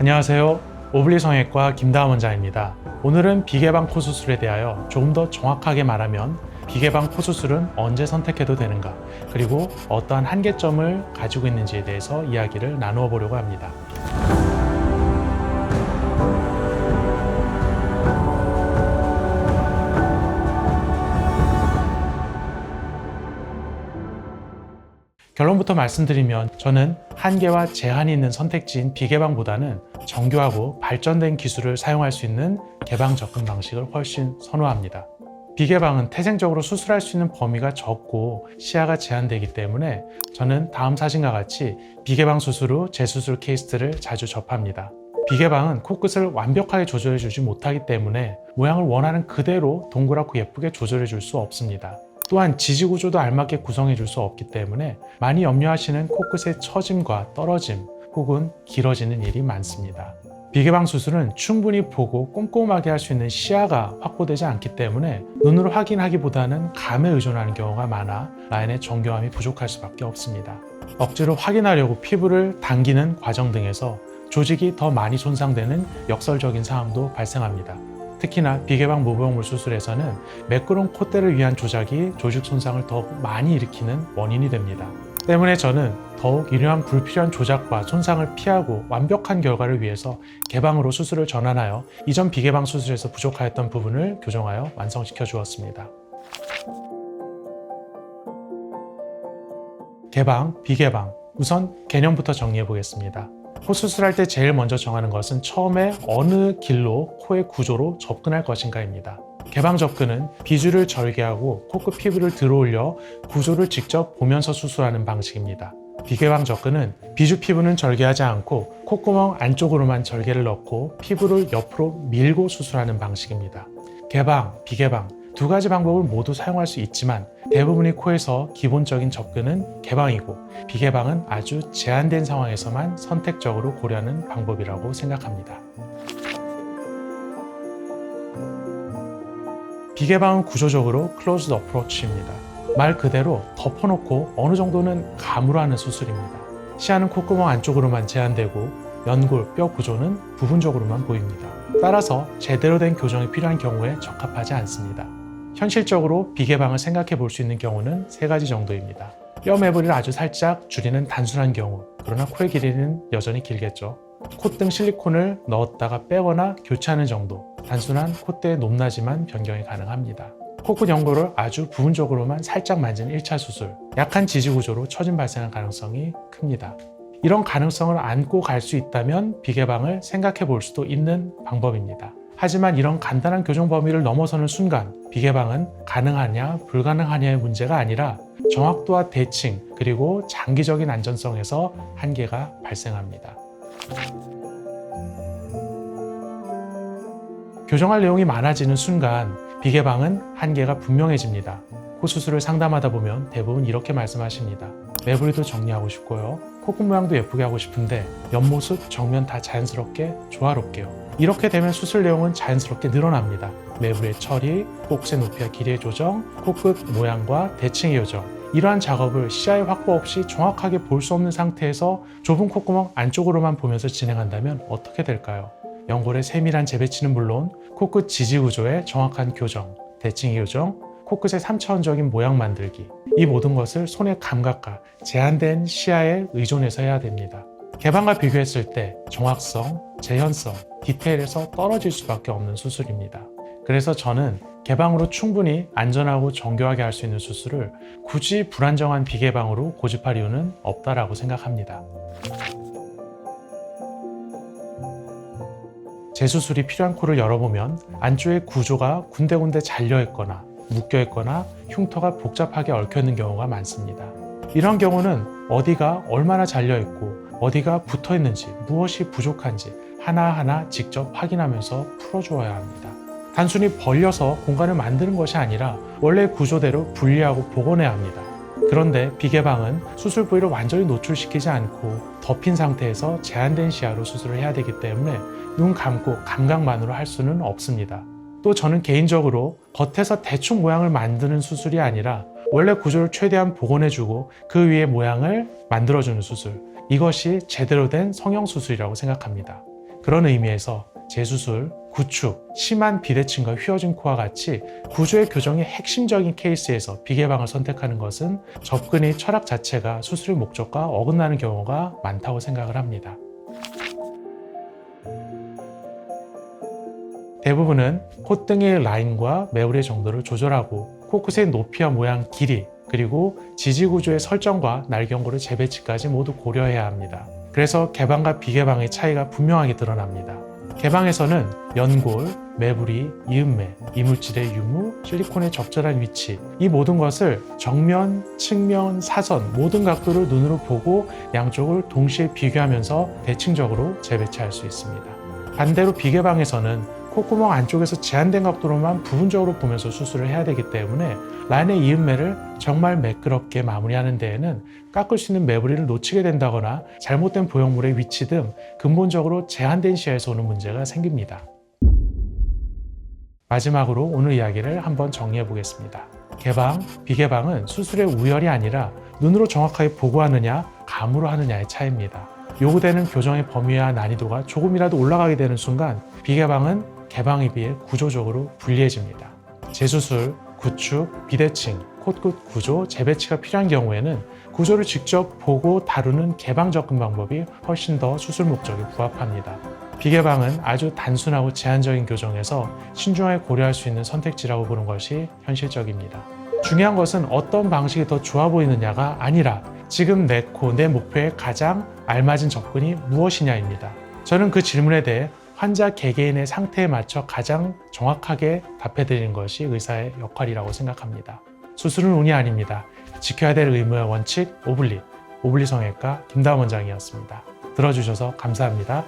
안녕하세요. 오블리 성형외과 김다원 원장입니다. 오늘은 비개방 코 수술에 대하여 조금 더 정확하게 말하면 비개방 코 수술은 언제 선택해도 되는가, 그리고 어떠한 한계점을 가지고 있는지에 대해서 이야기를 나누어 보려고 합니다. 결론부터 말씀드리면 저는 한계와 제한이 있는 선택지인 비개방보다는 정교하고 발전된 기술을 사용할 수 있는 개방 접근 방식을 훨씬 선호합니다. 비개방은 태생적으로 수술할 수 있는 범위가 적고 시야가 제한되기 때문에 저는 다음 사진과 같이 비개방 수술 후 재수술 케이스를 자주 접합니다. 비개방은 코끝을 완벽하게 조절해 주지 못하기 때문에 모양을 원하는 그대로 동그랗고 예쁘게 조절해 줄 수 없습니다. 또한 지지구조도 알맞게 구성해 줄 수 없기 때문에 많이 염려하시는 코끝의 처짐과 떨어짐 혹은 길어지는 일이 많습니다. 비개방 수술은 충분히 보고 꼼꼼하게 할 수 있는 시야가 확보되지 않기 때문에 눈으로 확인하기보다는 감에 의존하는 경우가 많아 라인의 정교함이 부족할 수밖에 없습니다. 억지로 확인하려고 피부를 당기는 과정 등에서 조직이 더 많이 손상되는 역설적인 상황도 발생합니다. 특히나 비개방 모병물 수술에서는 매끄러운 콧대를 위한 조작이 조직 손상을 더욱 많이 일으키는 원인이 됩니다. 때문에 저는 더욱 이러한 불필요한 조작과 손상을 피하고 완벽한 결과를 위해서 개방으로 수술을 전환하여 이전 비개방 수술에서 부족하였던 부분을 교정하여 완성시켜 주었습니다. 개방, 비개방. 우선 개념부터 정리해 보겠습니다. 코 수술할 때 제일 먼저 정하는 것은 처음에 어느 길로 코의 구조로 접근할 것인가입니다. 개방 접근은 비주를 절개하고 코끝 피부를 들어올려 구조를 직접 보면서 수술하는 방식입니다. 비개방 접근은 비주 피부는 절개하지 않고 콧구멍 안쪽으로만 절개를 넣고 피부를 옆으로 밀고 수술하는 방식입니다. 개방, 비개방 두 가지 방법을 모두 사용할 수 있지만 대부분의 코에서 기본적인 접근은 개방이고 비개방은 아주 제한된 상황에서만 선택적으로 고려하는 방법이라고 생각합니다. 비개방은 구조적으로 클로즈드 어프로치입니다. 말 그대로 덮어놓고 어느 정도는 감으로 하는 수술입니다. 시야는 콧구멍 안쪽으로만 제한되고 연골, 뼈 구조는 부분적으로만 보입니다. 따라서 제대로 된 교정이 필요한 경우에 적합하지 않습니다. 현실적으로 비개방을 생각해 볼 수 있는 경우는 세 가지 정도입니다. 뼈 매부리를 아주 살짝 줄이는 단순한 경우, 그러나 코의 길이는 여전히 길겠죠. 콧등 실리콘을 넣었다가 빼거나 교체하는 정도, 단순한 콧대의 높낮이만 변경이 가능합니다. 코끝 연골을 아주 부분적으로만 살짝 만지는 1차 수술, 약한 지지구조로 처짐 발생할 가능성이 큽니다. 이런 가능성을 안고 갈 수 있다면 비개방을 생각해 볼 수도 있는 방법입니다. 하지만 이런 간단한 교정 범위를 넘어서는 순간 비개방은 가능하냐 불가능하냐의 문제가 아니라 정확도와 대칭 그리고 장기적인 안전성에서 한계가 발생합니다. 교정할 내용이 많아지는 순간 비개방은 한계가 분명해집니다. 코 수술을 상담하다 보면 대부분 이렇게 말씀하십니다. 매부리도 정리하고 싶고요. 코끝 모양도 예쁘게 하고 싶은데 옆모습, 정면 다 자연스럽게 조화롭게요. 이렇게 되면 수술 내용은 자연스럽게 늘어납니다. 매부리의 처리, 코끝의 높이와 길이의 조정, 코끝 모양과 대칭의 요정. 이러한 작업을 시야의 확보 없이 정확하게 볼 수 없는 상태에서 좁은 콧구멍 안쪽으로만 보면서 진행한다면 어떻게 될까요? 연골의 세밀한 재배치는 물론 코끝 지지구조의 정확한 교정, 대칭의 요정, 코끝의 3차원적인 모양 만들기, 이 모든 것을 손의 감각과 제한된 시야에 의존해서 해야 됩니다. 개방과 비교했을 때 정확성, 재현성, 디테일에서 떨어질 수밖에 없는 수술입니다. 그래서 저는 개방으로 충분히 안전하고 정교하게 할 수 있는 수술을 굳이 불안정한 비개방으로 고집할 이유는 없다라고 생각합니다. 재수술이 필요한 코를 열어보면 안쪽의 구조가 군데군데 잘려있거나 묶여있거나 흉터가 복잡하게 얽혀있는 경우가 많습니다. 이런 경우는 어디가 얼마나 잘려있고 어디가 붙어있는지 무엇이 부족한지 하나하나 직접 확인하면서 풀어주어야 합니다. 단순히 벌려서 공간을 만드는 것이 아니라 원래 구조대로 분리하고 복원해야 합니다. 그런데 비개방은 수술 부위를 완전히 노출시키지 않고 덮인 상태에서 제한된 시야로 수술을 해야 되기 때문에 눈 감고 감각만으로 할 수는 없습니다. 또 저는 개인적으로 겉에서 대충 모양을 만드는 수술이 아니라 원래 구조를 최대한 복원해주고 그 위에 모양을 만들어주는 수술, 이것이 제대로 된 성형 수술이라고 생각합니다. 그런 의미에서 재수술, 구축, 심한 비대칭과 휘어진 코와 같이 구조의 교정이 핵심적인 케이스에서 비개방을 선택하는 것은 접근의 철학 자체가 수술의 목적과 어긋나는 경우가 많다고 생각을 합니다. 대부분은 콧등의 라인과 매울의 정도를 조절하고 코끝의 높이와 모양, 길이, 그리고 지지구조의 설정과 날경골의 재배치까지 모두 고려해야 합니다. 그래서 개방과 비개방의 차이가 분명하게 드러납니다. 개방에서는 연골, 매부리, 이음매, 이물질의 유무, 실리콘의 적절한 위치, 이 모든 것을 정면, 측면, 사선 모든 각도를 눈으로 보고 양쪽을 동시에 비교하면서 대칭적으로 재배치할 수 있습니다. 반대로 비개방에서는 콧구멍 안쪽에서 제한된 각도로만 부분적으로 보면서 수술을 해야 되기 때문에 라인의 이음매를 정말 매끄럽게 마무리하는 데에는 깎을 수 있는 매부리를 놓치게 된다거나 잘못된 보형물의 위치 등 근본적으로 제한된 시야에서 오는 문제가 생깁니다. 마지막으로 오늘 이야기를 한번 정리해 보겠습니다. 개방, 비개방은 수술의 우열이 아니라 눈으로 정확하게 보고 하느냐, 감으로 하느냐의 차이입니다. 요구되는 교정의 범위와 난이도가 조금이라도 올라가게 되는 순간 비개방은 개방에 비해 구조적으로 불리해집니다. 재수술, 구축, 비대칭, 콧끝 구조, 재배치가 필요한 경우에는 구조를 직접 보고 다루는 개방 접근 방법이 훨씬 더 수술 목적에 부합합니다. 비개방은 아주 단순하고 제한적인 교정에서 신중하게 고려할 수 있는 선택지라고 보는 것이 현실적입니다. 중요한 것은 어떤 방식이 더 좋아 보이느냐가 아니라 지금 내 코, 내 목표에 가장 알맞은 접근이 무엇이냐입니다. 저는 그 질문에 대해 환자 개개인의 상태에 맞춰 가장 정확하게 답해드리는 것이 의사의 역할이라고 생각합니다. 수술은 운이 아닙니다. 지켜야 될 의무의 원칙, 오블리 성형외과 김다원 원장이었습니다. 들어주셔서 감사합니다.